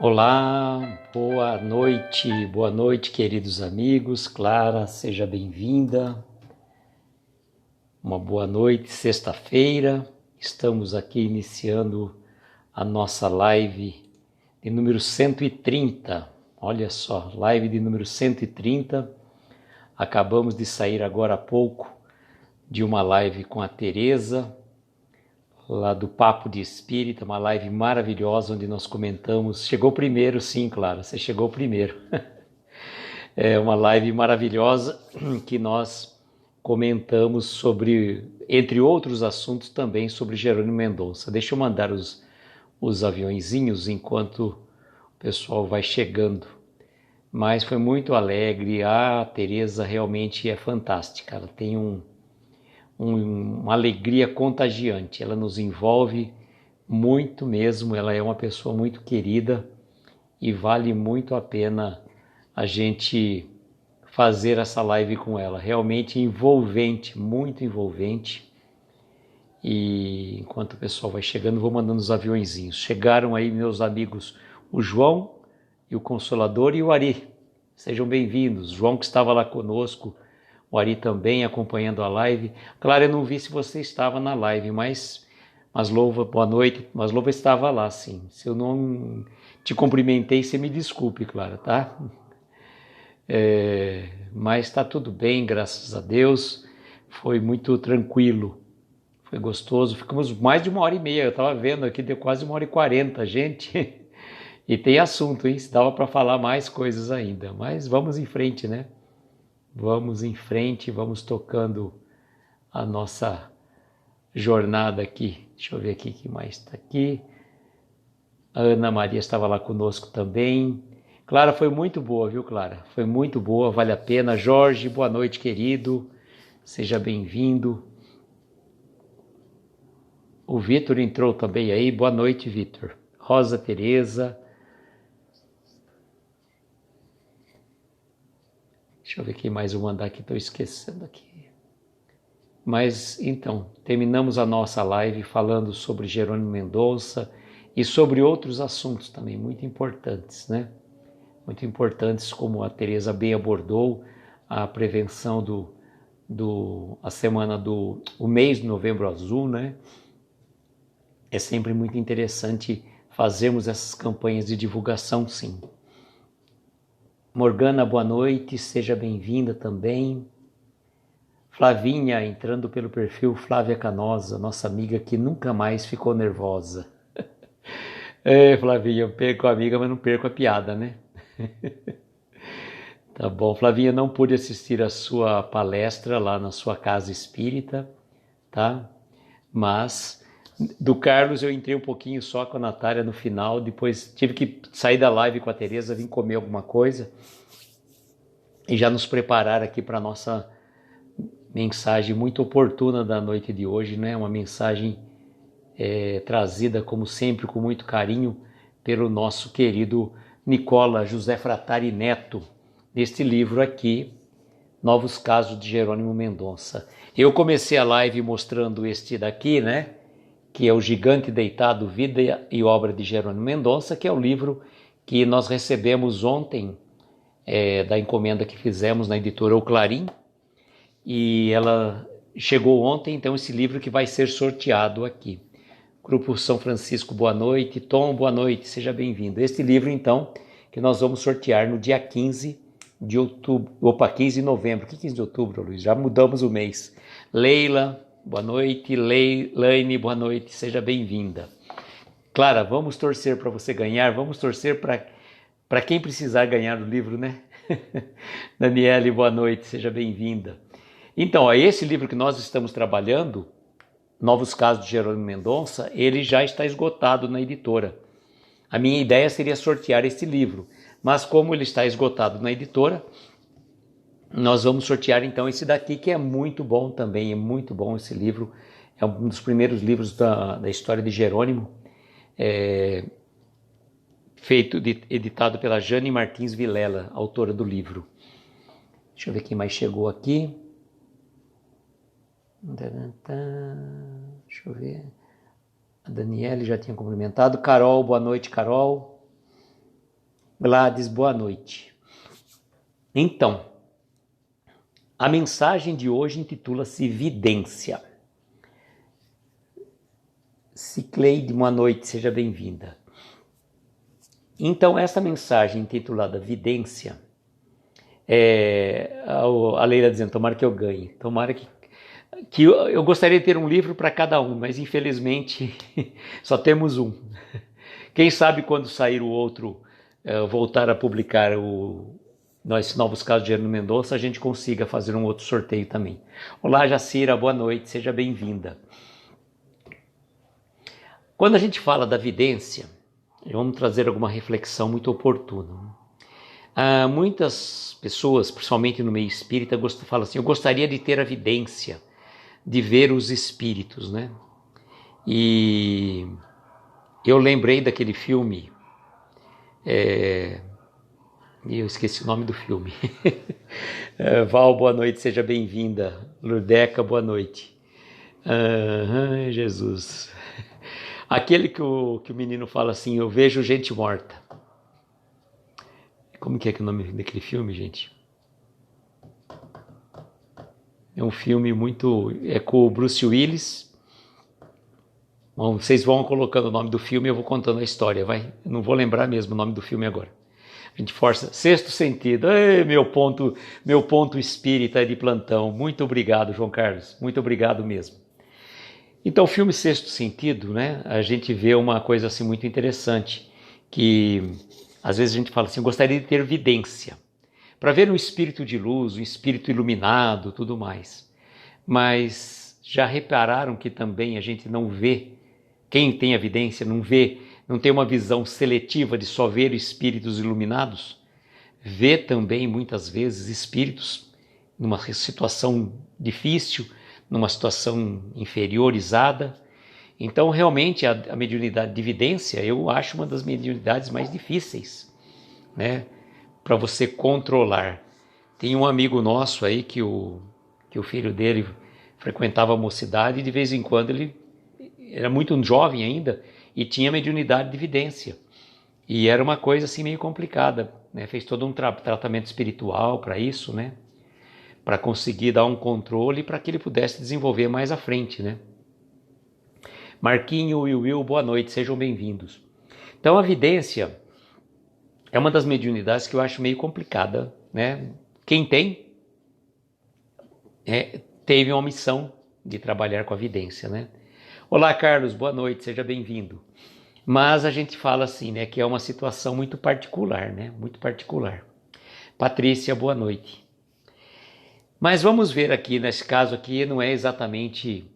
Olá, boa noite, queridos amigos. Clara, seja bem-vinda. Uma boa noite, sexta-feira. Estamos aqui iniciando a nossa live de número 130. Olha só, live de número 130. Acabamos de sair agora há pouco de uma live com a Tereza, lá do Papo de Espírita, uma live maravilhosa onde nós comentamos. Chegou primeiro, sim, Clara, você chegou primeiro. É uma live maravilhosa que nós comentamos sobre, entre outros assuntos, também sobre Jerônimo Mendonça. Deixa eu mandar os aviõezinhos enquanto o pessoal vai chegando. Mas foi muito alegre. A Tereza realmente é fantástica. Ela tem uma alegria contagiante. Ela nos envolve muito mesmo. Ela é uma pessoa muito querida e vale muito a pena a gente fazer essa live com ela. Realmente envolvente, muito envolvente. E enquanto o pessoal vai chegando, vou mandando os aviõezinhos. Chegaram aí meus amigos, o João e o Consolador e o Ari. Sejam bem-vindos. João que estava lá conosco, o Ari também acompanhando a live. Claro, eu não vi se você estava na live, mas Maslouva, boa noite. Maslouva estava lá, sim. Se eu não te cumprimentei, você me desculpe, Clara, tá? Mas está tudo bem, graças a Deus. Foi muito tranquilo, foi gostoso. Ficamos mais de 1h30. Eu estava vendo aqui, deu quase 1h40, gente. E tem assunto, hein? Se dava para falar mais coisas ainda. Mas vamos em frente, né? Vamos em frente, vamos tocando a nossa jornada aqui. Deixa eu ver aqui quem mais está aqui. A Ana Maria estava lá conosco também. Clara, foi muito boa, viu, Clara? Foi muito boa, vale a pena. Jorge, boa noite, querido. Seja bem-vindo. O Vitor entrou também aí. Boa noite, Vitor. Rosa Tereza. Deixa eu ver quem mais eu mandar aqui, estou esquecendo aqui. Mas, então, terminamos a nossa live falando sobre Jerônimo Mendonça e sobre outros assuntos também muito importantes, né? Muito importantes, como a Tereza bem abordou, a prevenção a semana o mês de Novembro Azul, né? É sempre muito interessante fazermos essas campanhas de divulgação, sim. Morgana, boa noite, seja bem-vinda também. Flavinha, entrando pelo perfil Flávia Canosa, nossa amiga que nunca mais ficou nervosa. Flavinha, eu perco a amiga, mas não perco a piada, né? Tá bom, Flavinha, não pude assistir a sua palestra lá na sua casa espírita, tá? Mas do Carlos eu entrei um pouquinho só com a Natália no final, depois tive que sair da live com a Tereza, vim comer alguma coisa e já nos preparar aqui para a nossa mensagem muito oportuna da noite de hoje, né? Uma mensagem trazida, como sempre, com muito carinho pelo nosso querido Nicola José Fratari Neto, neste livro aqui, Novos Casos de Jerônimo Mendonça. Eu comecei a live mostrando este daqui, né? Que é O Gigante Deitado, Vida e Obra de Jerônimo Mendonça, que é o livro que nós recebemos ontem da encomenda que fizemos na editora O Clarim, e ela chegou ontem, então esse livro que vai ser sorteado aqui. Grupo São Francisco, boa noite. Tom, boa noite, seja bem-vindo. Este livro, então, que nós vamos sortear no dia 15 de outubro, 15 de novembro. Que 15 de outubro, Luiz? Já mudamos o mês. Leila, boa noite. Laine, boa noite, seja bem-vinda. Clara, vamos torcer para você ganhar, vamos torcer para quem precisar ganhar o livro, né? Daniele, boa noite, seja bem-vinda. Então, esse livro que nós estamos trabalhando, Novos Casos de Jerônimo Mendonça, ele já está esgotado na editora. A minha ideia seria sortear esse livro, mas como ele está esgotado na editora, nós vamos sortear então esse daqui, que é muito bom também, é muito bom esse livro, é um dos primeiros livros da história de Jerônimo, editado pela Jane Martins Vilela, autora do livro. Deixa eu ver quem mais chegou aqui. Deixa eu ver. A Daniele já tinha cumprimentado. Carol, boa noite, Carol. Gladys, boa noite. Então, a mensagem de hoje intitula-se Vidência. Cicleide, boa noite, seja bem-vinda. Então, essa mensagem intitulada Vidência, a Leila dizendo, tomara que eu ganhe, tomara que eu gostaria de ter um livro para cada um, mas infelizmente só temos um. Quem sabe quando sair o outro, voltar a publicar Nós Novos Casos de Jerônimo Mendonça, a gente consiga fazer um outro sorteio também. Olá, Jacira, boa noite, seja bem-vinda. Quando a gente fala da vidência, vamos trazer alguma reflexão muito oportuna. Muitas pessoas, principalmente no meio espírita, falam assim, eu gostaria de ter a vidência, de ver os espíritos, né? E eu lembrei daquele filme, eu esqueci o nome do filme. Val, boa noite, seja bem-vinda. Lurdeca, boa noite. Jesus. Aquele que o menino fala assim, eu vejo gente morta. Como que é o nome daquele filme, gente? É um filme é com o Bruce Willis. Bom, vocês vão colocando o nome do filme e eu vou contando a história, vai? Eu não vou lembrar mesmo o nome do filme agora. A gente força. Sexto Sentido. Ei, meu ponto espírita de plantão. Muito obrigado, João Carlos. Muito obrigado mesmo. Então, o filme Sexto Sentido, né? A gente vê uma coisa assim muito interessante, que às vezes a gente fala assim, eu gostaria de ter vidência, para ver um espírito de luz, um espírito iluminado, tudo mais. Mas já repararam que também a gente não vê, quem tem a vidência não vê, não tem uma visão seletiva de só ver espíritos iluminados? Vê também muitas vezes espíritos numa situação difícil, numa situação inferiorizada. Então, realmente, a mediunidade de vidência, eu acho uma das mediunidades mais difíceis, né, para você controlar. Tem um amigo nosso aí que o filho dele frequentava a mocidade e de vez em quando ele era muito jovem ainda e tinha mediunidade de vidência. E era uma coisa assim meio complicada, né? Fez todo um tratamento espiritual para isso, né? Para conseguir dar um controle para que ele pudesse desenvolver mais à frente, né? Marquinho e Will, boa noite, sejam bem-vindos. Então a vidência é uma das mediunidades que eu acho meio complicada, né? Quem tem, teve uma missão de trabalhar com a vidência, né? Olá, Carlos, boa noite, seja bem-vindo. Mas a gente fala assim, né, que é uma situação muito particular, né? Muito particular. Patrícia, boa noite. Mas vamos ver aqui, nesse caso aqui, não é exatamente,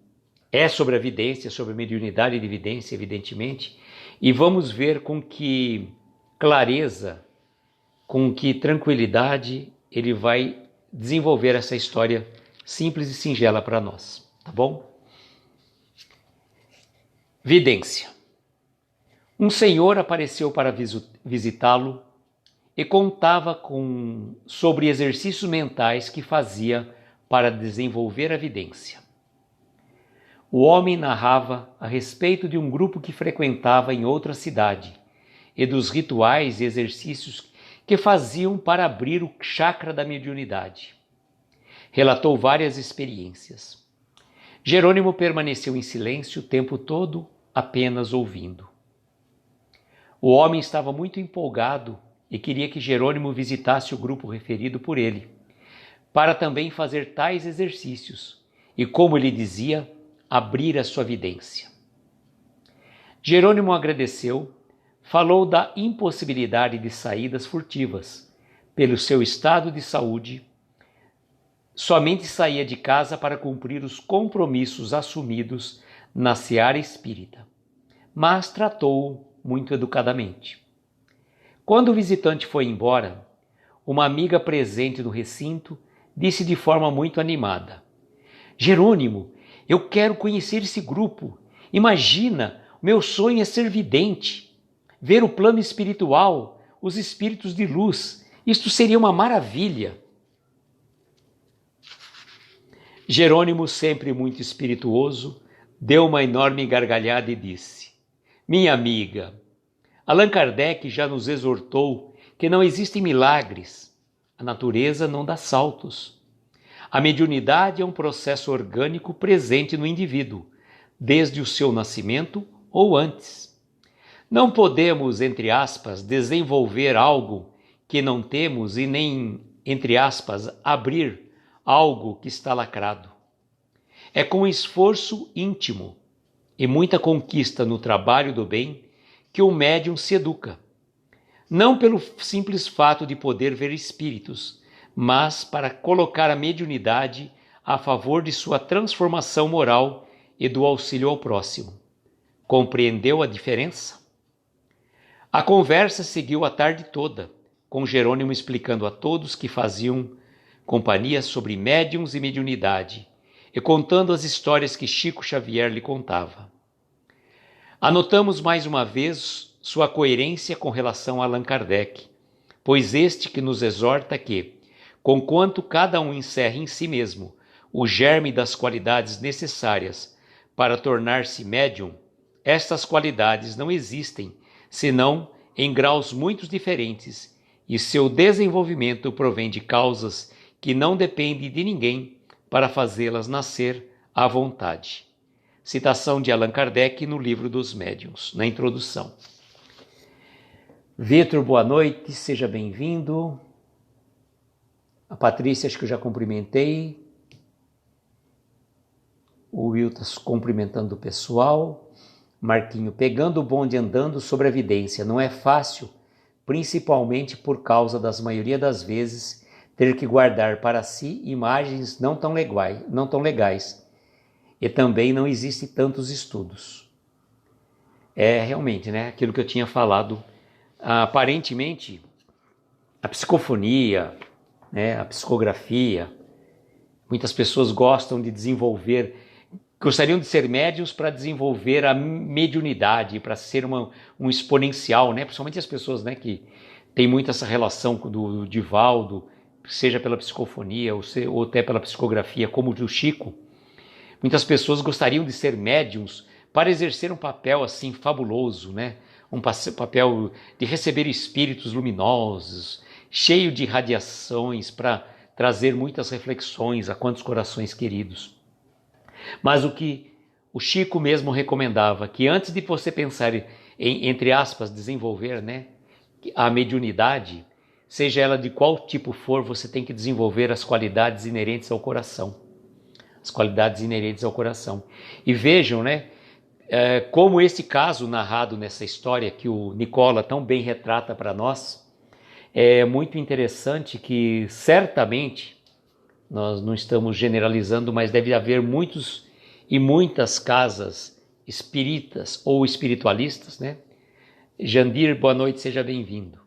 é sobre a vidência, sobre a mediunidade de vidência, evidentemente, e vamos ver com que clareza, com que tranquilidade ele vai desenvolver essa história simples e singela para nós, tá bom? Vidência. Um senhor apareceu para visitá-lo e contava sobre exercícios mentais que fazia para desenvolver a vidência. O homem narrava a respeito de um grupo que frequentava em outra cidade e dos rituais e exercícios que faziam para abrir o chakra da mediunidade. Relatou várias experiências. Jerônimo permaneceu em silêncio o tempo todo, apenas ouvindo. O homem estava muito empolgado e queria que Jerônimo visitasse o grupo referido por ele, para também fazer tais exercícios e, como ele dizia, abrir a sua vidência. Jerônimo agradeceu, falou da impossibilidade de saídas furtivas, pelo seu estado de saúde, somente saía de casa para cumprir os compromissos assumidos na seara espírita, mas tratou-o muito educadamente. Quando o visitante foi embora, uma amiga presente no recinto disse de forma muito animada: Jerônimo, eu quero conhecer esse grupo. Imagina, meu sonho é ser vidente, ver o plano espiritual, os espíritos de luz. Isto seria uma maravilha. Jerônimo, sempre muito espirituoso, deu uma enorme gargalhada e disse: Minha amiga, Allan Kardec já nos exortou que não existem milagres, a natureza não dá saltos. A mediunidade é um processo orgânico presente no indivíduo, desde o seu nascimento ou antes. Não podemos, entre aspas, desenvolver algo que não temos e nem, entre aspas, abrir algo que está lacrado. É com esforço íntimo e muita conquista no trabalho do bem que o médium se educa. Não pelo simples fato de poder ver espíritos, mas para colocar a mediunidade a favor de sua transformação moral e do auxílio ao próximo. Compreendeu a diferença? A conversa seguiu a tarde toda, com Jerônimo explicando a todos que faziam companhia sobre médiuns e mediunidade, e contando as histórias que Chico Xavier lhe contava. Anotamos mais uma vez sua coerência com relação a Allan Kardec, pois este que nos exorta que, conquanto cada um encerre em si mesmo o germe das qualidades necessárias para tornar-se médium, estas qualidades não existem, senão em graus muito diferentes, e seu desenvolvimento provém de causas que não dependem de ninguém para fazê-las nascer à vontade. Citação de Allan Kardec no Livro dos Médiuns, na introdução. Vitor, boa noite, seja bem-vindo. A Patrícia, acho que eu já cumprimentei. O Wilton cumprimentando o pessoal. Marquinho, pegando o bonde andando sobre a evidência, não é fácil, principalmente por causa das maioria das vezes ter que guardar para si imagens não tão legais. E também não existem tantos estudos. É realmente, né, aquilo que eu tinha falado, aparentemente a psicofonia, né, a psicografia, muitas pessoas gostariam de ser médiuns para desenvolver a mediunidade, para ser um exponencial, né? Principalmente as pessoas, né, que têm muito essa relação do Divaldo, seja pela psicofonia ou até pela psicografia, como o do Chico. Muitas pessoas gostariam de ser médiuns para exercer um papel assim fabuloso, né? Um papel de receber espíritos luminosos, cheio de radiações, para trazer muitas reflexões a quantos corações queridos. Mas o que o Chico mesmo recomendava, que antes de você pensar em, entre aspas, desenvolver, né, a mediunidade, seja ela de qual tipo for, você tem que desenvolver as qualidades inerentes ao coração. As qualidades inerentes ao coração. E vejam, né, como esse caso narrado nessa história que o Nicola tão bem retrata para nós, é muito interessante que certamente, nós não estamos generalizando, mas deve haver muitos e muitas casas espíritas ou espiritualistas, né? Jandir, boa noite, seja bem-vindo.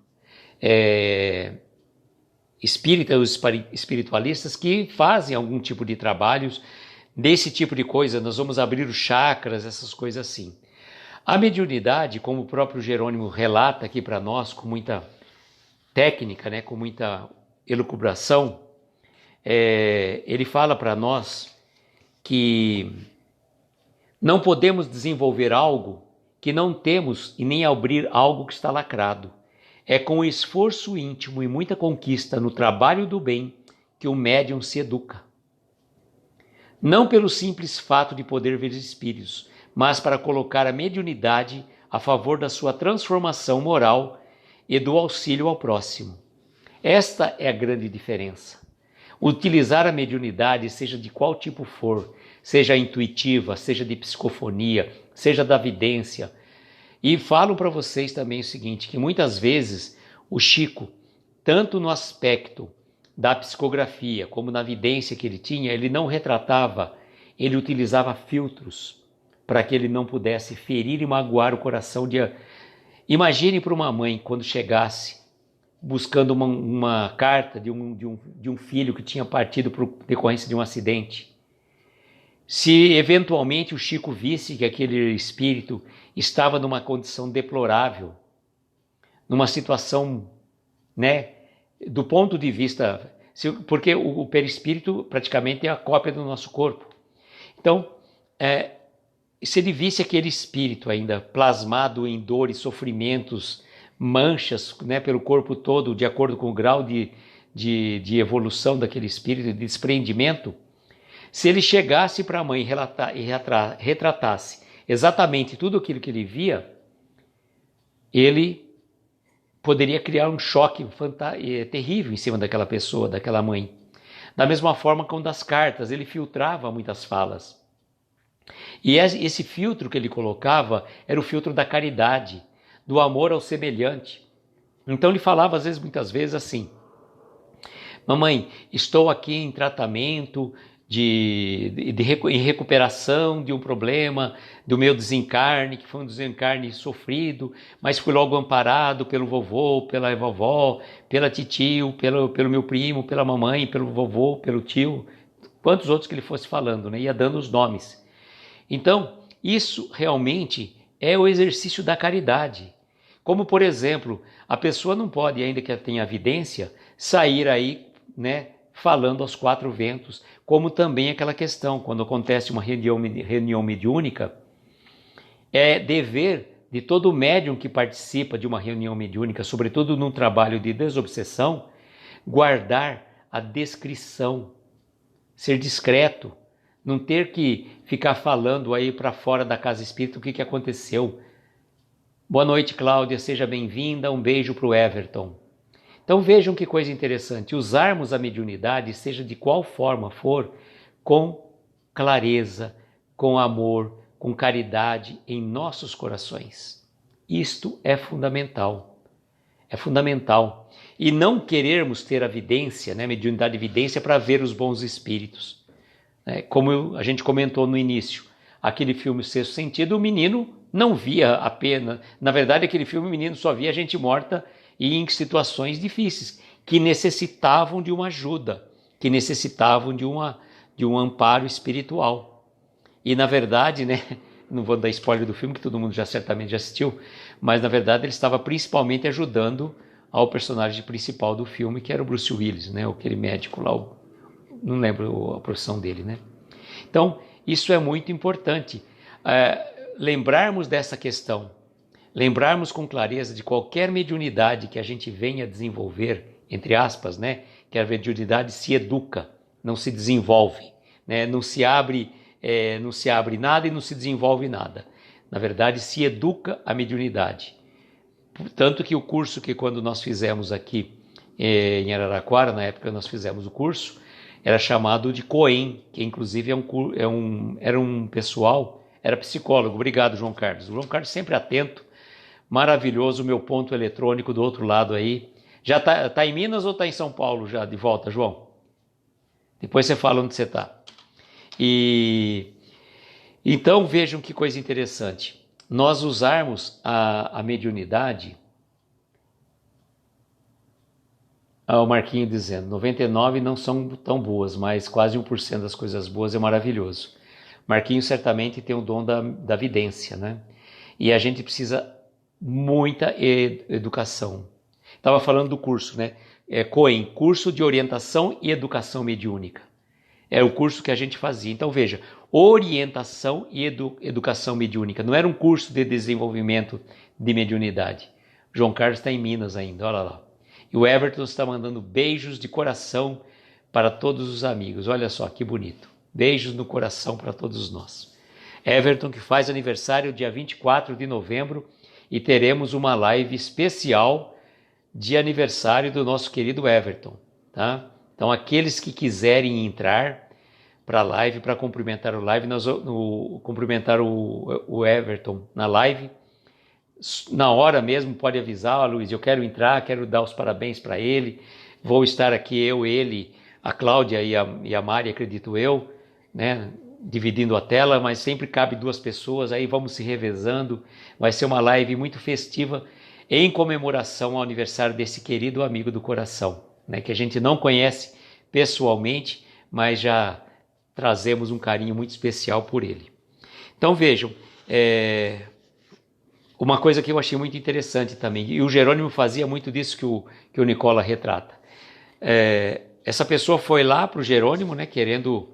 Espíritas espiritualistas que fazem algum tipo de trabalhos desse tipo de coisa, nós vamos abrir os chakras, essas coisas assim. A mediunidade, como o próprio Jerônimo relata aqui para nós, com muita técnica, né, com muita elucubração, ele fala para nós que não podemos desenvolver algo que não temos e nem abrir algo que está lacrado. É com esforço íntimo e muita conquista no trabalho do bem que o médium se educa. Não pelo simples fato de poder ver espíritos, mas para colocar a mediunidade a favor da sua transformação moral e do auxílio ao próximo. Esta é a grande diferença. Utilizar a mediunidade, seja de qual tipo for, seja intuitiva, seja de psicofonia, seja da vidência. E falo para vocês também o seguinte, que muitas vezes o Chico, tanto no aspecto da psicografia como na vidência que ele tinha, ele não retratava, ele utilizava filtros para que ele não pudesse ferir e magoar o coração de... Imagine para uma mãe quando chegasse buscando uma carta de um filho que tinha partido por decorrência de um acidente. Se eventualmente o Chico visse que aquele espírito estava numa condição deplorável, numa situação, né, do ponto de vista... Porque o perispírito praticamente é a cópia do nosso corpo. Então, se ele visse aquele espírito ainda plasmado em dores, sofrimentos, manchas, né, pelo corpo todo, de acordo com o grau de evolução daquele espírito, de desprendimento. Se ele chegasse para a mãe e retratasse exatamente tudo aquilo que ele via, ele poderia criar um choque terrível em cima daquela pessoa, daquela mãe. Da mesma forma com das cartas, ele filtrava muitas falas. E esse filtro que ele colocava era o filtro da caridade, do amor ao semelhante. Então ele falava muitas vezes assim: mamãe, estou aqui em tratamento, em recuperação de um problema, do meu desencarne, que foi um desencarne sofrido, mas fui logo amparado pelo vovô, pela vovó, pela titio, pelo meu primo, pela mamãe, pelo vovô, pelo tio, quantos outros que ele fosse falando, né? Ia dando os nomes. Então, isso realmente é o exercício da caridade. Como, por exemplo, a pessoa não pode, ainda que tenha evidência, sair aí, né, falando aos quatro ventos, como também aquela questão, quando acontece uma reunião mediúnica, é dever de todo médium que participa de uma reunião mediúnica, sobretudo num trabalho de desobsessão, guardar a descrição, ser discreto, não ter que ficar falando aí para fora da casa espírita o que aconteceu. Boa noite, Cláudia, seja bem-vinda, um beijo para o Everton. Então vejam que coisa interessante, usarmos a mediunidade, seja de qual forma for, com clareza, com amor, com caridade em nossos corações. Isto é fundamental. É fundamental. E não querermos ter a vidência, né, mediunidade de evidência para ver os bons espíritos. Como a gente comentou no início, aquele filme O Sexto Sentido, o menino não via apenas, na verdade aquele filme o menino só via gente morta e em situações difíceis, que necessitavam de uma ajuda, que necessitavam de um amparo espiritual. E na verdade, né, não vou dar spoiler do filme, que todo mundo certamente já assistiu, mas na verdade ele estava principalmente ajudando ao personagem principal do filme, que era o Bruce Willis, né, aquele médico lá, não lembro a profissão dele, né? Então, isso é muito importante, lembrarmos dessa questão, lembrarmos com clareza de qualquer mediunidade que a gente venha desenvolver, entre aspas, né, que a mediunidade se educa, não se desenvolve, né, não se abre nada e não se desenvolve nada. Na verdade, se educa a mediunidade. Tanto que o curso que quando nós fizemos aqui em Araraquara, na época nós fizemos o curso, era chamado de COEM, que inclusive era um pessoal, era psicólogo. Obrigado, João Carlos. O João Carlos sempre atento, maravilhoso, o meu ponto eletrônico do outro lado aí. Já tá em Minas ou tá em São Paulo já de volta, João? Depois você fala onde você está. E então vejam que coisa interessante. Nós usarmos a mediunidade. O Marquinho dizendo, 99 não são tão boas, mas quase 1% das coisas boas é maravilhoso. Marquinho certamente tem o dom da vidência, né? E a gente precisa muita educação. Estava falando do curso, né? COEM, Curso de Orientação e Educação Mediúnica. É o curso que a gente fazia. Então veja, orientação e educação mediúnica. Não era um curso de desenvolvimento de mediunidade. João Carlos está em Minas ainda, olha lá. E o Everton está mandando beijos de coração para todos os amigos. Olha só que bonito. Beijos no coração para todos nós. Everton que faz aniversário dia 24 de novembro e teremos uma live especial de aniversário do nosso querido Everton, tá? Então aqueles que quiserem entrar para a live, para cumprimentar cumprimentar o Everton na live, na hora mesmo pode avisar, Luiz, eu quero entrar, quero dar os parabéns para ele, vou estar aqui eu, ele, a Cláudia e a Mari, acredito eu, né, dividindo a tela, mas sempre cabe duas pessoas, aí vamos se revezando, vai ser uma live muito festiva em comemoração ao aniversário desse querido amigo do coração, né, que a gente não conhece pessoalmente, mas já trazemos um carinho muito especial por ele. Então vejam, uma coisa que eu achei muito interessante também, e o Jerônimo fazia muito disso que o Nicola retrata. Essa pessoa foi lá para o Jerônimo, né, querendo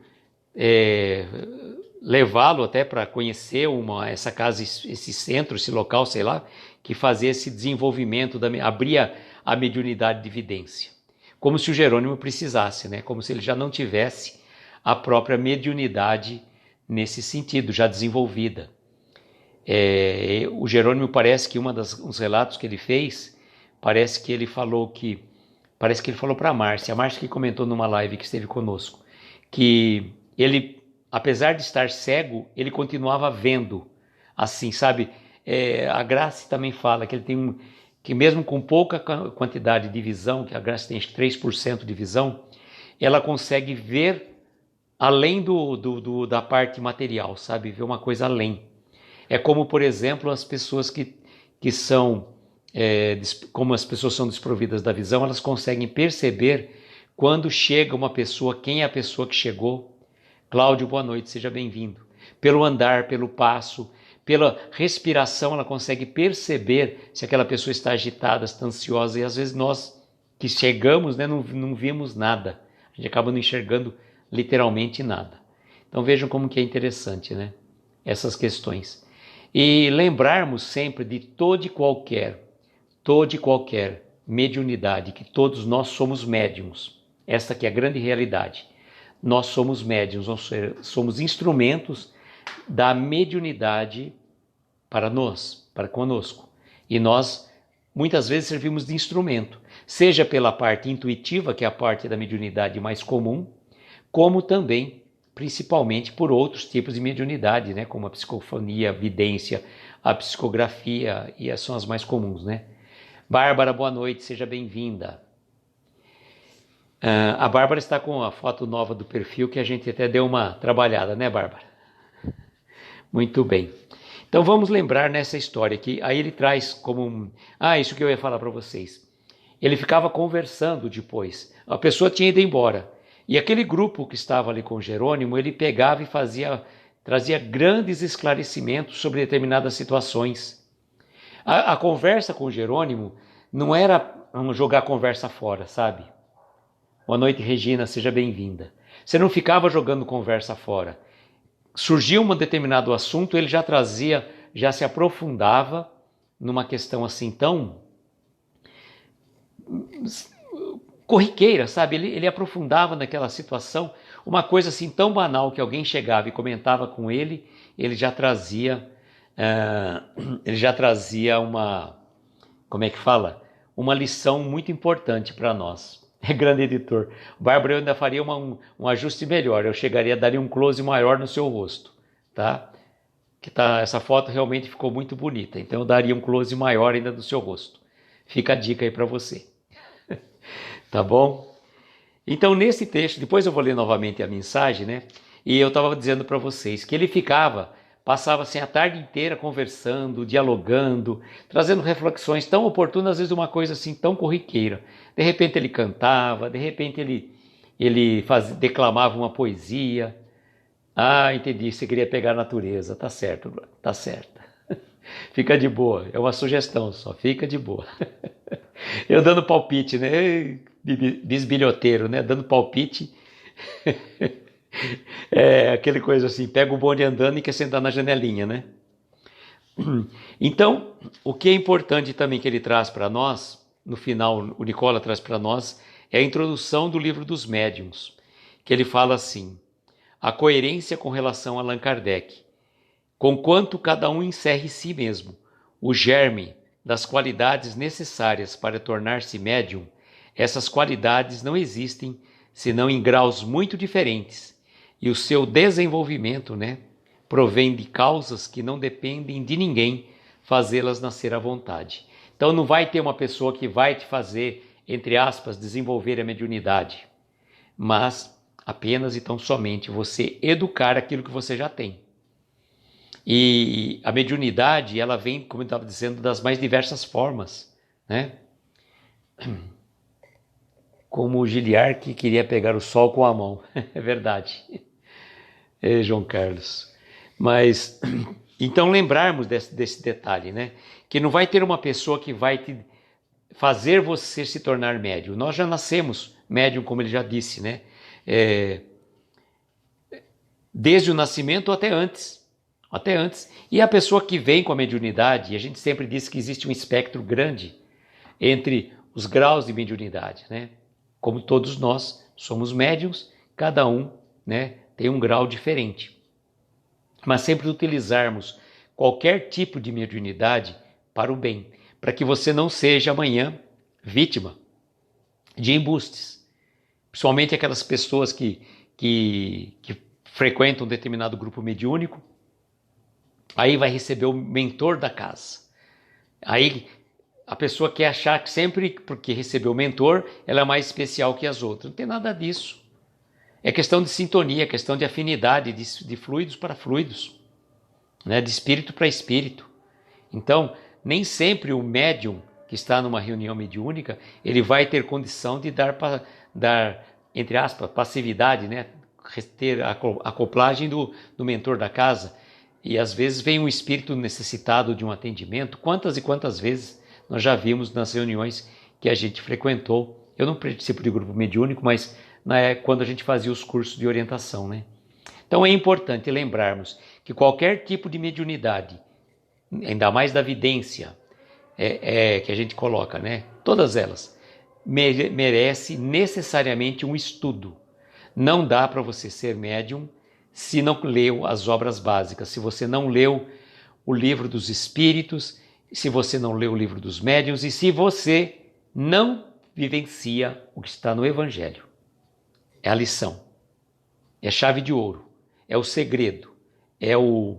levá-lo até para conhecer essa casa, esse centro, esse local, sei lá, que fazia esse desenvolvimento, abria a mediunidade de vidência. Como se o Jerônimo precisasse, né? Como se ele já não tivesse a própria mediunidade nesse sentido, já desenvolvida. O Jerônimo parece que uns relatos que ele fez, parece que ele falou para a Márcia que comentou numa live que esteve conosco, que ele, apesar de estar cego, ele continuava vendo, assim, sabe? A Graça também fala que ele tem que mesmo com pouca quantidade de visão, que a Graça tem 3% de visão, ela consegue ver além da parte material, sabe? Ver uma coisa além. É como, por exemplo, as pessoas que são, como as pessoas são desprovidas da visão, elas conseguem perceber quando chega uma pessoa, quem é a pessoa que chegou. Cláudio, boa noite, seja bem-vindo. Pelo andar, pelo passo, pela respiração, ela consegue perceber se aquela pessoa está agitada, está ansiosa, e às vezes nós que chegamos, né, não vimos nada. A gente acaba não enxergando literalmente nada. Então vejam como que é interessante, né, essas questões. E lembrarmos sempre de toda e qualquer mediunidade, que todos nós somos médiums. Esta que é a grande realidade. Nós somos médiums, somos instrumentos da mediunidade para conosco. E nós muitas vezes servimos de instrumento, seja pela parte intuitiva, que é a parte da mediunidade mais comum, como também, principalmente, por outros tipos de mediunidade, né? Como a psicofonia, a vidência, a psicografia, e são as mais comuns, né? Bárbara, boa noite, seja bem-vinda. A Bárbara está com a foto nova do perfil, que a gente até deu uma trabalhada, né, Bárbara? Muito bem. Então vamos lembrar nessa história que aí ele traz como isso que eu ia falar para vocês. Ele ficava conversando depois. A pessoa tinha ido embora. E aquele grupo que estava ali com Jerônimo, ele pegava e trazia grandes esclarecimentos sobre determinadas situações. A conversa com Jerônimo não era jogar a conversa fora, sabe? Boa noite, Regina, seja bem-vinda. Você não ficava jogando conversa fora. Surgia um determinado assunto, ele já se aprofundava numa questão assim tão corriqueira, sabe? Ele aprofundava naquela situação, uma coisa assim tão banal que alguém chegava e comentava com ele, ele já trazia como é que fala? Uma lição muito importante para nós. Grande editor. Bárbara, eu ainda faria um ajuste melhor. Eu daria um close maior no seu rosto, tá? Essa foto realmente ficou muito bonita. Então eu daria um close maior ainda do seu rosto. Fica a dica aí para você. Tá bom? Então nesse texto, depois eu vou ler novamente a mensagem, né? E eu estava dizendo para vocês que ele passava assim a tarde inteira conversando, dialogando, trazendo reflexões tão oportunas, às vezes uma coisa assim tão corriqueira. De repente ele cantava, de repente ele declamava uma poesia. Entendi, você queria pegar a natureza. Tá certo, tá certo. Fica de boa, é uma sugestão só, fica de boa. Eu dando palpite, né? Bisbilhoteiro, né? Dando palpite. Aquele coisa assim, pega o bonde andando e quer sentar na janelinha, né? Então, o que é importante também que ele traz para nós, no final o Nicola traz para nós, é a introdução do livro dos médiuns, que ele fala assim, a coerência com relação a Allan Kardec, conquanto cada um encerre si mesmo, o germe das qualidades necessárias para tornar-se médium, essas qualidades não existem senão em graus muito diferentes, e o seu desenvolvimento, né, provém de causas que não dependem de ninguém fazê-las nascer à vontade. Então não vai ter uma pessoa que vai te fazer, entre aspas, desenvolver a mediunidade, mas apenas e tão somente você educar aquilo que você já tem. E a mediunidade, ela vem, como eu estava dizendo, das mais diversas formas, né? Como o Giliar que queria pegar o sol com a mão. É verdade. João Carlos. Mas, então lembrarmos desse detalhe, né? Que não vai ter uma pessoa que vai te fazer você se tornar médium. Nós já nascemos médium, como ele já disse, né? Desde o nascimento ou até antes. até antes. E a pessoa que vem com a mediunidade, e a gente sempre diz que existe um espectro grande entre os graus de mediunidade, né? Como todos nós somos médiuns, cada um, né, tem um grau diferente. Mas sempre utilizarmos qualquer tipo de mediunidade para o bem, para que você não seja amanhã vítima de embustes. Principalmente aquelas pessoas que frequentam um determinado grupo mediúnico, aí vai receber o mentor da casa. Aí a pessoa quer achar que sempre porque recebeu o mentor, ela é mais especial que as outras. Não tem nada disso. É questão de sintonia, é questão de afinidade, de fluidos para fluidos, né? De espírito para espírito. Então, nem sempre o médium que está numa reunião mediúnica, ele vai ter condição de dar entre aspas, passividade, né? Ter a acoplagem do mentor da casa. E às vezes vem um espírito necessitado de um atendimento. Quantas e quantas vezes nós já vimos nas reuniões que a gente frequentou. Eu não participo de grupo mediúnico, mas quando a gente fazia os cursos de orientação, né? Então é importante lembrarmos que qualquer tipo de mediunidade, ainda mais da vidência, que a gente coloca, né? Todas elas, merece necessariamente um estudo. Não dá para você ser médium se não leu as obras básicas, se você não leu o livro dos espíritos, se você não leu o livro dos médiuns e se você não vivencia o que está no Evangelho. É a lição, é a chave de ouro, é o segredo, é o,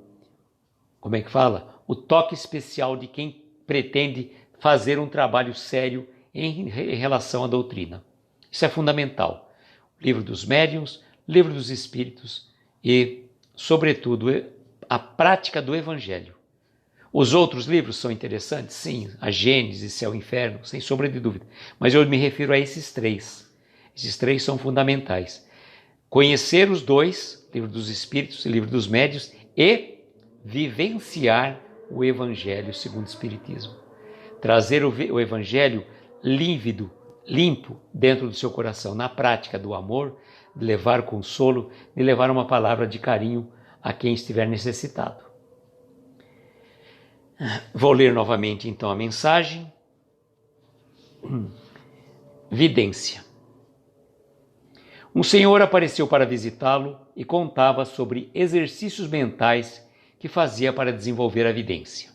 como é que fala? O toque especial de quem pretende fazer um trabalho sério em relação à doutrina. Isso é fundamental. O livro dos médiuns, livro dos espíritos e, sobretudo, a prática do Evangelho. Os outros livros são interessantes? Sim, a Gênesis, Céu e Inferno, sem sombra de dúvida. Mas eu me refiro a esses três. Esses três são fundamentais. Conhecer os dois, livro dos Espíritos e livro dos Médiuns, e vivenciar o Evangelho segundo o Espiritismo. Trazer o Evangelho límpido, limpo dentro do seu coração, na prática do amor, de levar consolo, de levar uma palavra de carinho a quem estiver necessitado. Vou ler novamente então a mensagem. Vidência. Um senhor apareceu para visitá-lo e contava sobre exercícios mentais que fazia para desenvolver a vidência.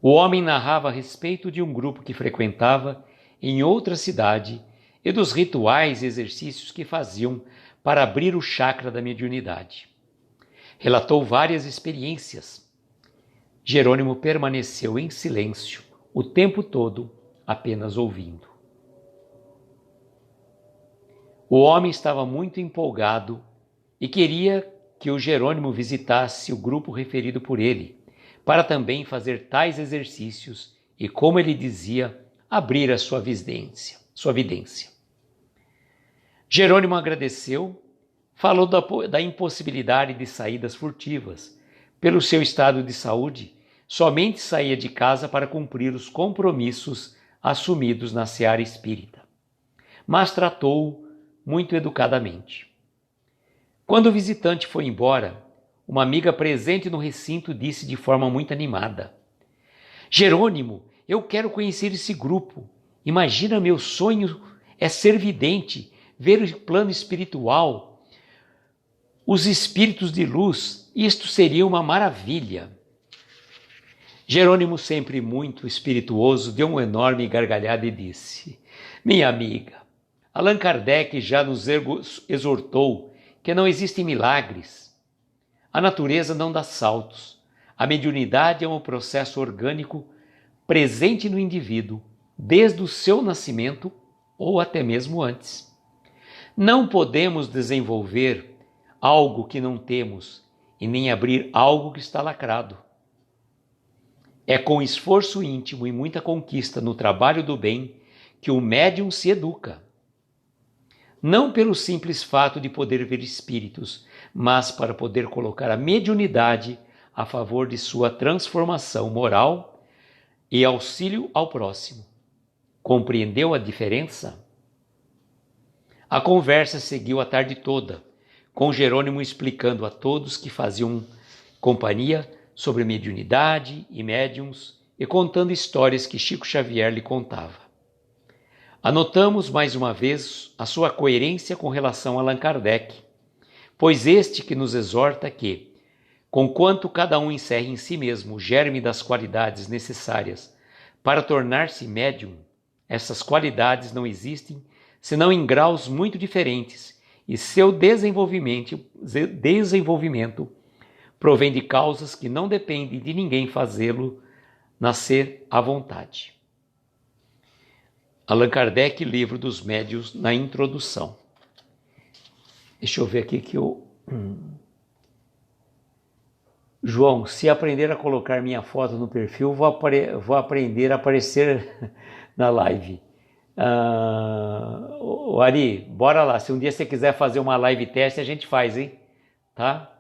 O homem narrava a respeito de um grupo que frequentava em outra cidade e dos rituais e exercícios que faziam para abrir o chakra da mediunidade. Relatou várias experiências. Jerônimo permaneceu em silêncio o tempo todo, apenas ouvindo. O homem estava muito empolgado e queria que o Jerônimo visitasse o grupo referido por ele, para também fazer tais exercícios e, como ele dizia, abrir a sua vidência. Jerônimo agradeceu, falou da impossibilidade de saídas furtivas. Pelo seu estado de saúde, somente saía de casa para cumprir os compromissos assumidos na seara espírita. Mas tratou-o muito educadamente. Quando o visitante foi embora, uma amiga presente no recinto disse de forma muito animada: Jerônimo, eu quero conhecer esse grupo. Imagina, meu sonho é ser vidente, ver o plano espiritual, os espíritos de luz. Isto seria uma maravilha. Jerônimo, sempre muito espirituoso, deu uma enorme gargalhada e disse: Minha amiga, Allan Kardec já nos exortou que não existem milagres. A natureza não dá saltos. A mediunidade é um processo orgânico presente no indivíduo desde o seu nascimento ou até mesmo antes. Não podemos desenvolver algo que não temos e nem abrir algo que está lacrado. É com esforço íntimo e muita conquista no trabalho do bem que o médium se educa. Não pelo simples fato de poder ver espíritos, mas para poder colocar a mediunidade a favor de sua transformação moral e auxílio ao próximo. Compreendeu a diferença? A conversa seguiu a tarde toda, com Jerônimo explicando a todos que faziam companhia sobre mediunidade e médiuns e contando histórias que Chico Xavier lhe contava. Anotamos mais uma vez a sua coerência com relação a Allan Kardec, pois este que nos exorta que, conquanto cada um encerre em si mesmo o germe das qualidades necessárias para tornar-se médium, essas qualidades não existem senão em graus muito diferentes e seu desenvolvimento provém de causas que não dependem de ninguém fazê-lo nascer à vontade. Allan Kardec, Livro dos Médiuns, na introdução. Deixa eu ver aqui que eu... João, se aprender a colocar minha foto no perfil, vou aprender a aparecer na live. Ari, bora lá. Se um dia você quiser fazer uma live teste, a gente faz, hein? Tá?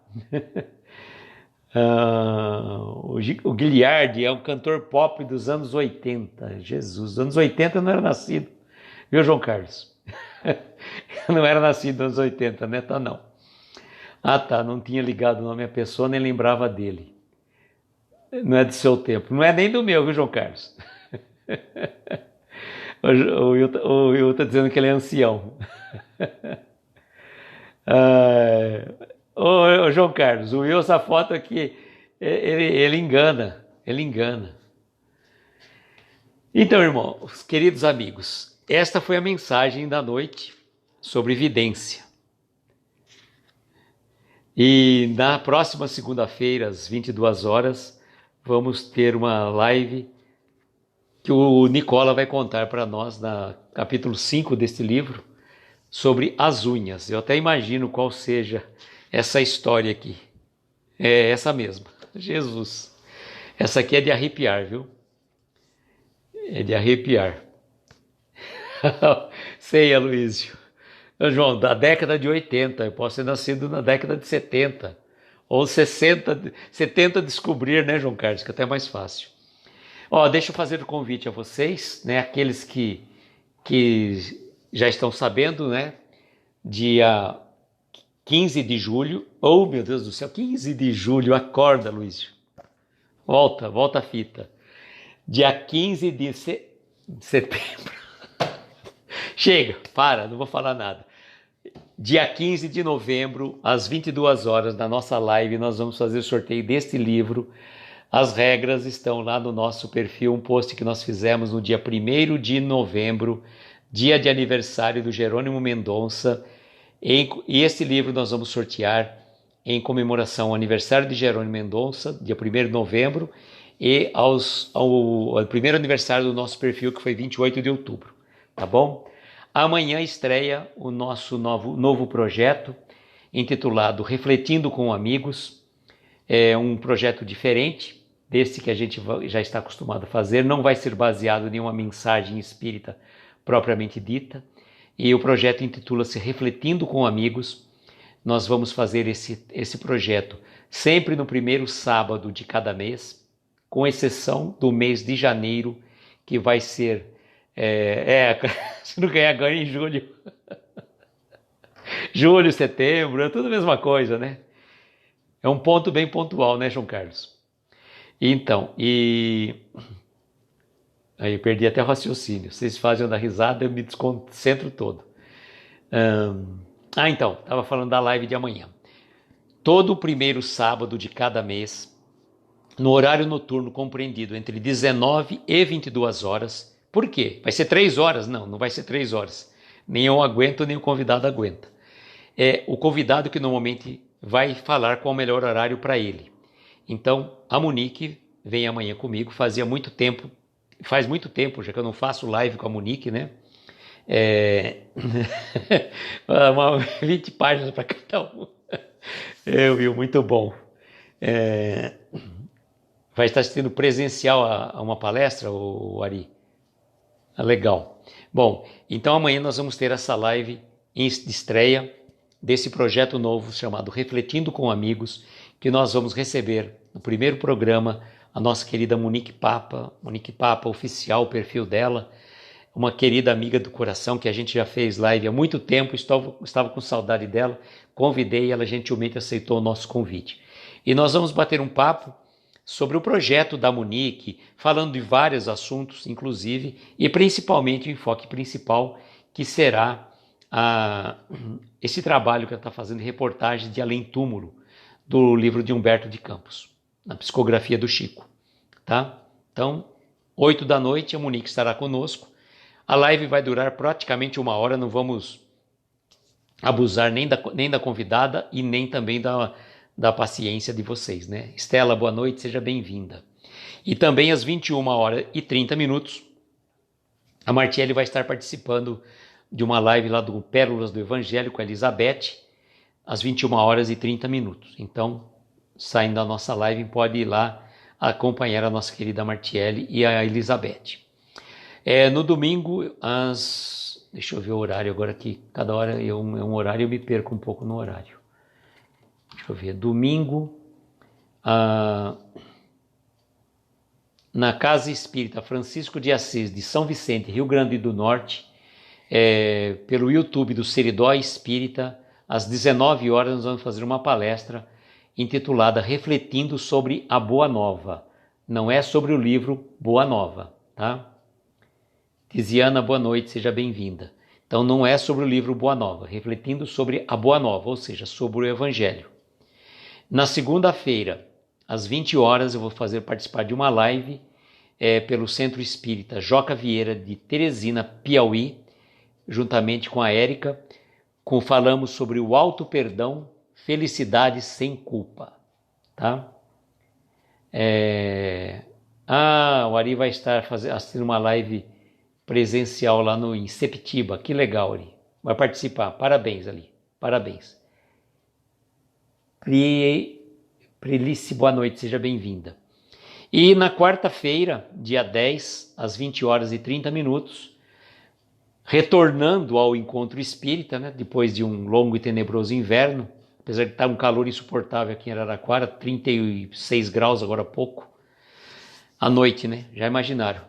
O Guilherme é um cantor pop dos anos 80. Jesus, dos anos 80 eu não era nascido. Viu, João Carlos? Eu não era nascido nos anos 80, né? Tá, não. Ah, tá, não tinha ligado o nome à pessoa, nem lembrava dele. Não é do seu tempo. Não é nem do meu, viu, João Carlos? O Will está dizendo que ele é ancião. Ô, João Carlos, o Will, essa foto aqui, ele engana. Então, irmãos, queridos amigos, esta foi a mensagem da noite sobre vidência. E na próxima segunda-feira, às 22 horas, vamos ter uma live que o Nicola vai contar para nós, no capítulo 5 deste livro, sobre as unhas. Eu até imagino qual seja essa história aqui. É essa mesma. Jesus. Essa aqui é de arrepiar, viu? É de arrepiar. Sei, Aloysio. João, da década de 80, eu posso ter nascido na década de 70, ou 60, 70 descobrir, né, João Carlos, que é até mais fácil. Deixa eu fazer o convite a vocês, né, aqueles que já estão sabendo, né, dia 15 de julho, oh meu Deus do céu, 15 de julho, acorda, Luísio, volta a fita, dia 15 de setembro, chega, não vou falar nada. Dia 15 de novembro, às 22 horas, na nossa live, nós vamos fazer o sorteio deste livro. As regras estão lá no nosso perfil, um post que nós fizemos no dia 1º de novembro, dia de aniversário do Jerônimo Mendonça. E este livro nós vamos sortear em comemoração ao aniversário de Jerônimo Mendonça, dia 1º de novembro, e ao primeiro aniversário do nosso perfil, que foi 28 de outubro. Tá bom? Amanhã estreia o nosso novo projeto, intitulado Refletindo com Amigos. É um projeto diferente desse que a gente já está acostumado a fazer, não vai ser baseado em nenhuma mensagem espírita propriamente dita, e o projeto intitula-se Refletindo com Amigos. Nós vamos fazer esse projeto sempre no primeiro sábado de cada mês, com exceção do mês de janeiro, que vai ser... se não ganha em julho. Julho, setembro, é tudo a mesma coisa, né? É um ponto bem pontual, né, João Carlos? Então, aí eu perdi até o raciocínio. Vocês fazem eu dar risada, eu me desconcentro todo. Então, estava falando da live de amanhã. Todo o primeiro sábado de cada mês, no horário noturno compreendido entre 19 e 22 horas. Por quê? Vai ser 3 horas? Não vai ser 3 horas. Nem eu aguento, nem o convidado aguenta. É o convidado que normalmente vai falar qual é o melhor horário para ele. Então, a Monique vem amanhã comigo. Faz muito tempo já que eu não faço live com a Monique, né? 20 páginas para cada um. Viu? Muito bom. Vai estar assistindo presencial a uma palestra, o Ari? Legal. Bom, então amanhã nós vamos ter essa live de estreia desse projeto novo chamado Refletindo com Amigos, que nós vamos receber no primeiro programa a nossa querida Monique Papa oficial, o perfil dela, uma querida amiga do coração que a gente já fez live há muito tempo, estava com saudade dela, convidei, ela gentilmente aceitou o nosso convite. E nós vamos bater um papo sobre o projeto da Monique, falando de vários assuntos, inclusive, e principalmente o enfoque principal, que será esse trabalho que ela está fazendo, reportagem de Além Túmulo, do livro de Humberto de Campos, na psicografia do Chico. Tá? Então, 8 da noite, a Monique estará conosco. A live vai durar praticamente 1 hora, não vamos abusar nem da convidada e nem também da paciência de vocês, né? Estela, boa noite, seja bem-vinda. E também às 21h30, a Martiele vai estar participando de uma live lá do Pérolas do Evangelho com a Elizabeth, às 21h30. Então, saindo da nossa live, pode ir lá acompanhar a nossa querida Martiele e a Elizabeth. No domingo, deixa eu ver o horário agora aqui, cada hora é um horário, eu me perco um pouco no horário. Deixa eu ver, domingo, na Casa Espírita Francisco de Assis, de São Vicente, Rio Grande do Norte, pelo YouTube do Seridó Espírita, às 19 horas nós vamos fazer uma palestra intitulada Refletindo sobre a Boa Nova. Não é sobre o livro Boa Nova, tá? Tiziana, boa noite, seja bem-vinda. Então não é sobre o livro Boa Nova, refletindo sobre a Boa Nova, ou seja, sobre o Evangelho. Na segunda-feira, às 20 horas, eu vou participar de uma live pelo Centro Espírita Joca Vieira de Teresina, Piauí, juntamente com a Érica, falamos sobre o auto-perdão, felicidade sem culpa. Tá? O Ari vai estar assistindo uma live presencial lá em Septiba. Que legal, Ari. Vai participar. Parabéns, Ali. Parabéns. Prilice, boa noite. Seja bem-vinda. E na quarta-feira, dia 10, às 20h30, retornando ao encontro espírita, né, depois de um longo e tenebroso inverno, apesar de estar um calor insuportável aqui em Araraquara, 36 graus agora há pouco, à noite, né? Já imaginaram.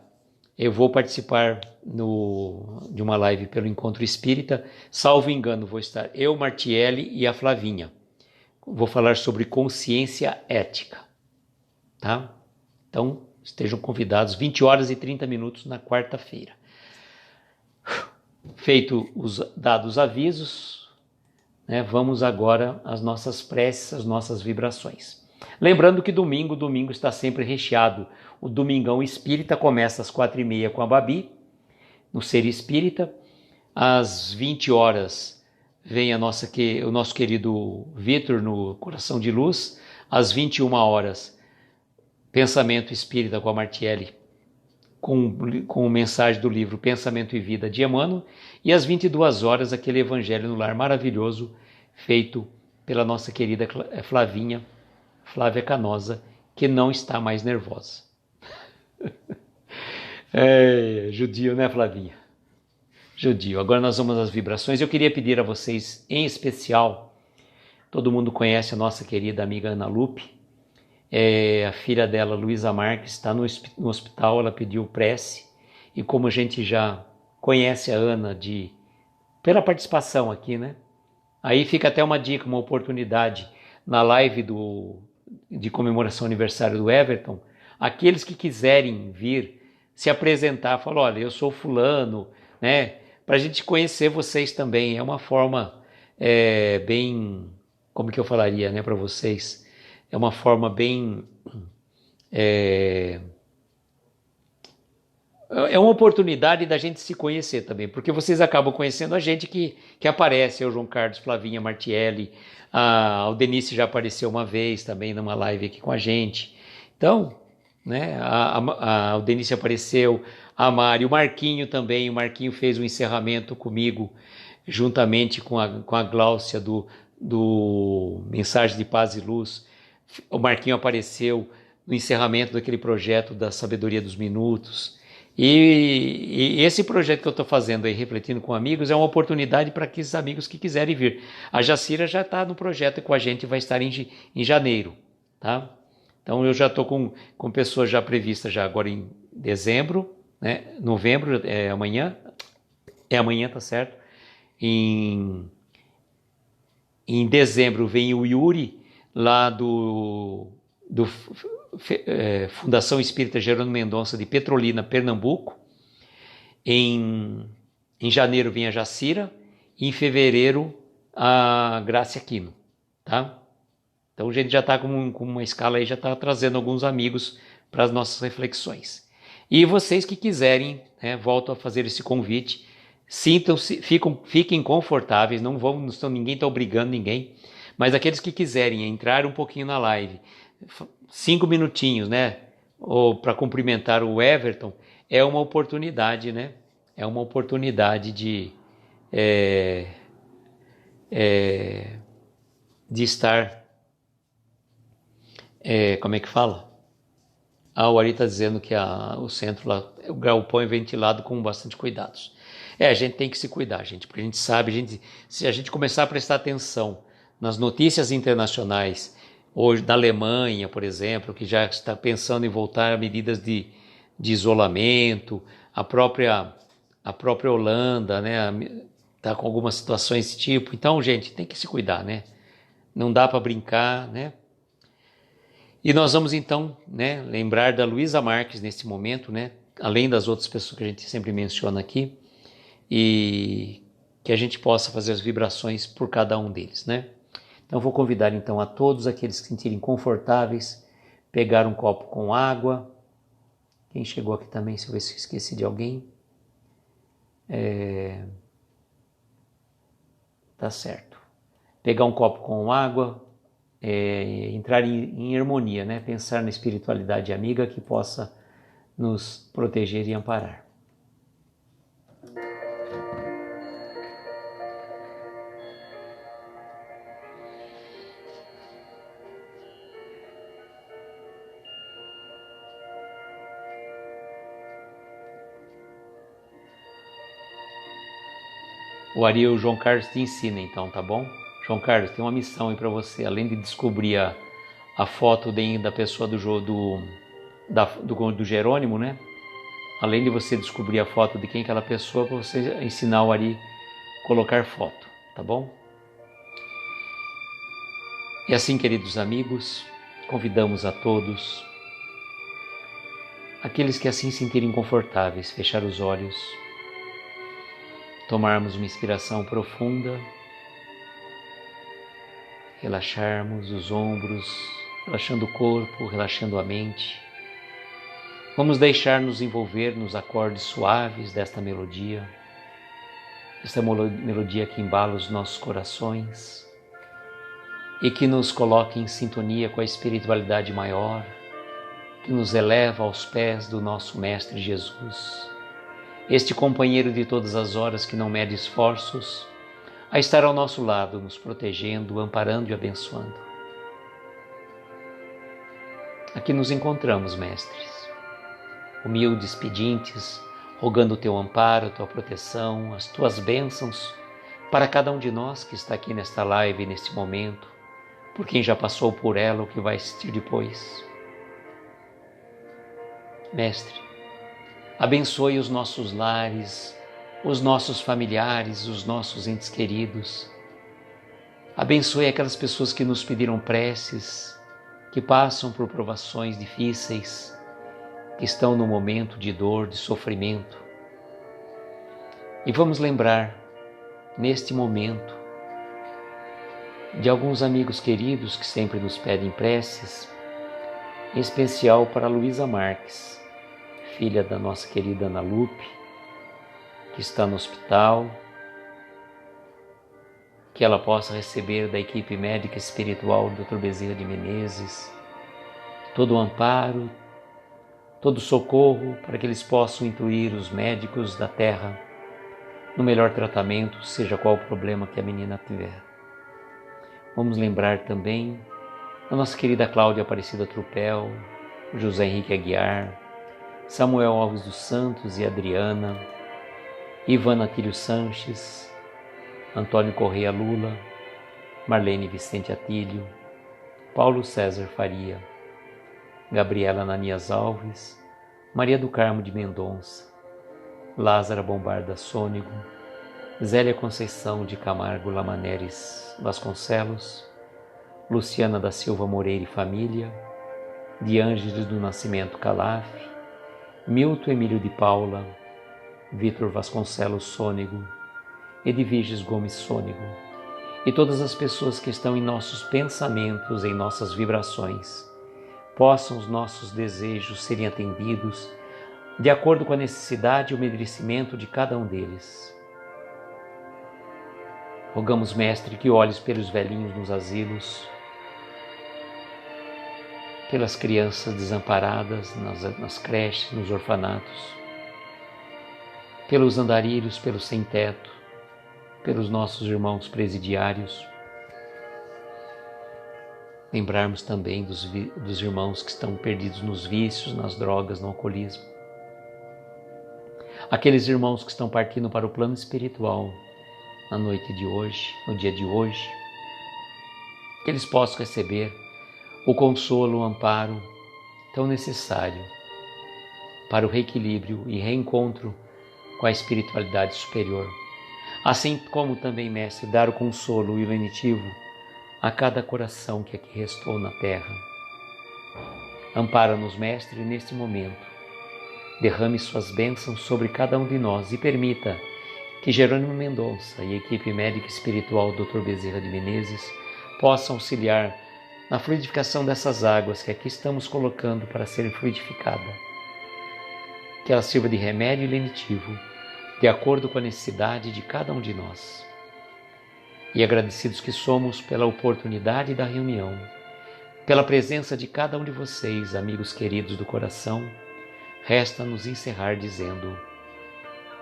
Eu vou participar de uma live pelo Encontro Espírita, salvo engano, vou estar eu, Martiele e a Flavinha. Vou falar sobre consciência ética, tá? Então, estejam convidados, 20h30 na quarta-feira. Feito os dados avisos, né, vamos agora às nossas preces, às nossas vibrações. Lembrando que domingo está sempre recheado. O Domingão Espírita começa às 4h30 com a Babi, no Ser Espírita. Às 20 horas vem o nosso querido Vitor no Coração de Luz. Às 21 horas, Pensamento Espírita com a Martiele, com mensagem do livro Pensamento e Vida de Emmanuel. E às 22 horas, aquele Evangelho no Lar maravilhoso, feito pela nossa querida Flávia Canosa, que não está mais nervosa. Judio, né, Flavinha? Judio. Agora nós vamos às vibrações. Eu queria pedir a vocês, em especial, todo mundo conhece a nossa querida amiga Ana Lupe, a filha dela, Luísa Marques, está no hospital, ela pediu prece, e como a gente já conhece a Ana pela participação aqui, né? Aí fica até uma dica, uma oportunidade, na live de comemoração aniversário do Everton, aqueles que quiserem vir se apresentar, falar, olha, eu sou fulano, né? Para a gente conhecer vocês também, é uma forma bem, como que eu falaria, né, para vocês? É uma forma bem... É uma oportunidade da gente se conhecer também, porque vocês acabam conhecendo a gente que aparece, o João Carlos, Flavinha, Martiele, a Aldenice já apareceu uma vez também numa live aqui com a gente. Então, né, a Aldenice apareceu, a Mari, o Marquinho também, o Marquinho fez um encerramento comigo, juntamente com a Gláucia do Mensagem de Paz e Luz. O Marquinho apareceu no encerramento daquele projeto da Sabedoria dos Minutos. E esse projeto que eu estou fazendo aí, Refletindo com Amigos, é uma oportunidade para aqueles amigos que quiserem vir. A Jacira já está no projeto com a gente, vai estar em janeiro, tá? Então eu já estou com pessoas já previstas já agora em dezembro, né? Novembro, amanhã, tá certo? Em dezembro vem o Yuri, lá do Fundação Espírita Jerônimo Mendonça de Petrolina, Pernambuco. Em janeiro vem a Jacira e em fevereiro a Graça Aquino, tá? Então a gente já está com uma escala aí, já está trazendo alguns amigos para as nossas reflexões. E vocês que quiserem, né, volto a fazer esse convite, sintam-se, fiquem confortáveis, ninguém está obrigando ninguém, mas aqueles que quiserem entrar um pouquinho na live, 5 minutinhos, né, ou para cumprimentar o Everton, é uma oportunidade, né? É uma oportunidade de estar, como é que fala? O Ari está dizendo que o centro lá, o galpão é ventilado com bastante cuidados. A gente tem que se cuidar, gente, porque a gente sabe, se a gente começar a prestar atenção nas notícias internacionais, hoje da Alemanha, por exemplo, que já está pensando em voltar a medidas de isolamento, a própria Holanda, né, está com algumas situações desse tipo. Então, gente, tem que se cuidar, né? Não dá para brincar, né? E nós vamos então, né, lembrar da Luísa Marques nesse momento, né? Além das outras pessoas que a gente sempre menciona aqui, e que a gente possa fazer as vibrações por cada um deles, né? Então vou convidar então a todos aqueles que se sentirem confortáveis, pegar um copo com água. Quem chegou aqui também, se eu esqueci de alguém. Tá certo. Pegar um copo com água, entrar em harmonia, né? Pensar na espiritualidade amiga que possa nos proteger e amparar. O Ari e o João Carlos te ensina então, tá bom? João Carlos, tem uma missão aí para você, além de descobrir a foto da pessoa do Jerônimo, né? Além de você descobrir a foto de quem é aquela pessoa, para você ensinar o Ari a colocar foto, tá bom? E assim, queridos amigos, convidamos a todos, aqueles que assim se sentirem confortáveis, fechar os olhos, tomarmos uma inspiração profunda, relaxarmos os ombros, relaxando o corpo, relaxando a mente. Vamos deixar-nos envolver nos acordes suaves desta melodia, esta melodia que embala os nossos corações e que nos coloca em sintonia com a espiritualidade maior, que nos eleva aos pés do nosso Mestre Jesus, este companheiro de todas as horas que não mede esforços a estar ao nosso lado, nos protegendo, amparando e abençoando. Aqui nos encontramos, mestres, humildes pedintes, rogando o teu amparo, a tua proteção, as tuas bênçãos para cada um de nós que está aqui nesta live, neste momento, por quem já passou por ela ou que vai assistir depois. Mestre, abençoe os nossos lares, os nossos familiares, os nossos entes queridos. Abençoe aquelas pessoas que nos pediram preces, que passam por provações difíceis, que estão no momento de dor, de sofrimento. E vamos lembrar, neste momento, de alguns amigos queridos que sempre nos pedem preces, em especial para Luísa Marques, filha da nossa querida Ana Lupe, que está no hospital, que ela possa receber da equipe médica espiritual do Dr. Bezerra de Menezes todo o amparo, todo o socorro para que eles possam incluir os médicos da terra no melhor tratamento, seja qual o problema que a menina tiver. Vamos lembrar também da nossa querida Cláudia Aparecida Trupel, José Henrique Aguiar, Samuel Alves dos Santos e Adriana, Ivana Atílio Sanches, Antônio Correia Lula, Marlene Vicente Atílio, Paulo César Faria, Gabriela Ananias Alves, Maria do Carmo de Mendonça, Lázara Bombarda Sônego, Zélia Conceição de Camargo Lamaneres Vasconcelos, Luciana da Silva Moreira e família, de Ângeles do Nascimento Calaf, Milton Emílio de Paula, Vitor Vasconcelos Sônego, Edviges Gomes Sônego, e todas as pessoas que estão em nossos pensamentos, em nossas vibrações, possam os nossos desejos serem atendidos de acordo com a necessidade e o merecimento de cada um deles. Rogamos, Mestre, que olhes pelos velhinhos nos asilos, pelas crianças desamparadas nas creches, nos orfanatos, pelos andarilhos, pelos sem-teto, pelos nossos irmãos presidiários. Lembrarmos também dos irmãos que estão perdidos nos vícios, nas drogas, no alcoolismo. Aqueles irmãos que estão partindo para o plano espiritual na noite de hoje, no dia de hoje, que eles possam receber o consolo, o amparo tão necessário para o reequilíbrio e reencontro com a espiritualidade superior. Assim como também, Mestre, dar o consolo e o lenitivo a cada coração que aqui restou na terra. Ampara-nos, Mestre, neste momento. Derrame suas bênçãos sobre cada um de nós e permita que Jerônimo Mendonça e a equipe médica espiritual Dr. Bezerra de Menezes possam auxiliar na fluidificação dessas águas que aqui estamos colocando para serem fluidificadas. Que ela sirva de remédio e lenitivo, de acordo com a necessidade de cada um de nós. E agradecidos que somos pela oportunidade da reunião, pela presença de cada um de vocês, amigos queridos do coração, resta-nos encerrar dizendo: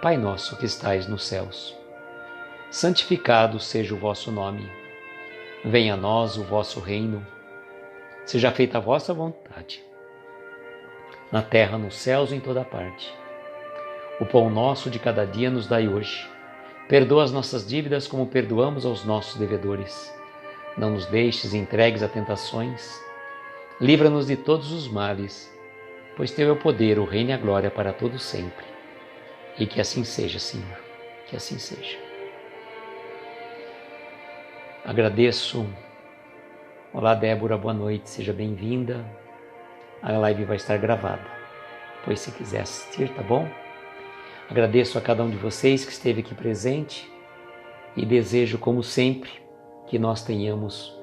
Pai nosso que estais nos céus, santificado seja o vosso nome. Venha a nós o vosso reino. Seja feita a vossa vontade, na terra, nos céus, em toda parte. O pão nosso de cada dia nos dai hoje. Perdoa as nossas dívidas como perdoamos aos nossos devedores. Não nos deixes entregues a tentações. Livra-nos de todos os males, pois teu é o poder, o reino e a glória para todos sempre. E que assim seja, Senhor, que assim seja. Agradeço. Olá, Débora, boa noite, seja bem-vinda. A live vai estar gravada, pois se quiser assistir, tá bom? Agradeço a cada um de vocês que esteve aqui presente e desejo, como sempre, que nós tenhamos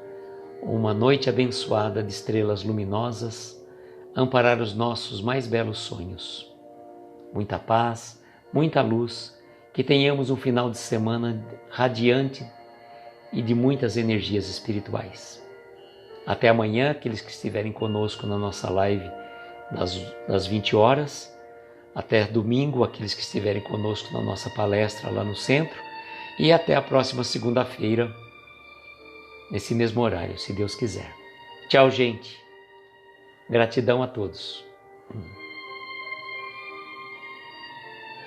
uma noite abençoada de estrelas luminosas, amparar os nossos mais belos sonhos. Muita paz, muita luz, que tenhamos um final de semana radiante e de muitas energias espirituais. Até amanhã, aqueles que estiverem conosco na nossa live das 20 horas. Até domingo, aqueles que estiverem conosco na nossa palestra lá no centro. E até a próxima segunda-feira, nesse mesmo horário, se Deus quiser. Tchau, gente. Gratidão a todos.